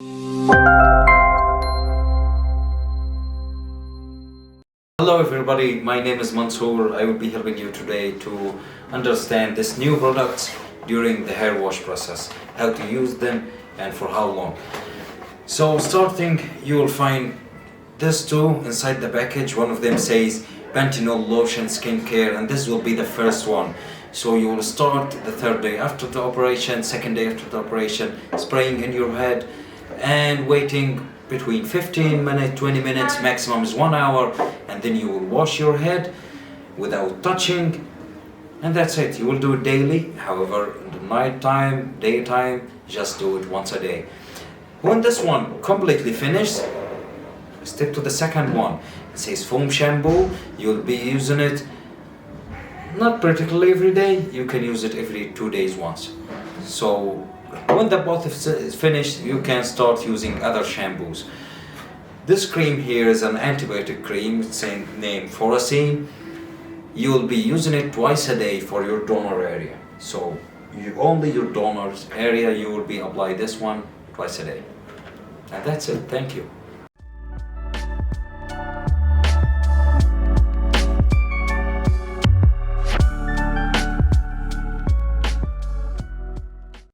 Hello everybody, my name is Mansoor. I will be helping you today to understand this new products during the hair wash process, how to use them and for how long. So starting, you will find this two inside the package. One of them says Panthenol Lotion Skincare, and this will be the first one. So you will start the third day after the operation, second day after the operation, spraying in your head and waiting between 15 minutes, 20 minutes, maximum is 1 hour, and then you will wash your head without touching, and that's it. You will do it daily. However, in the night time, daytime, just do it once a day. When this one completely finished, step to the second one. It says foam shampoo. You'll be using it not particularly every day. You can use it every 2 days once. So when the both is finished, you can start using other shampoos. This cream here is an antibiotic cream, same name, Foracine. You will be using it twice a day for your donor area. So only your donor's area, you will be apply this one twice a day. And that's it. Thank you.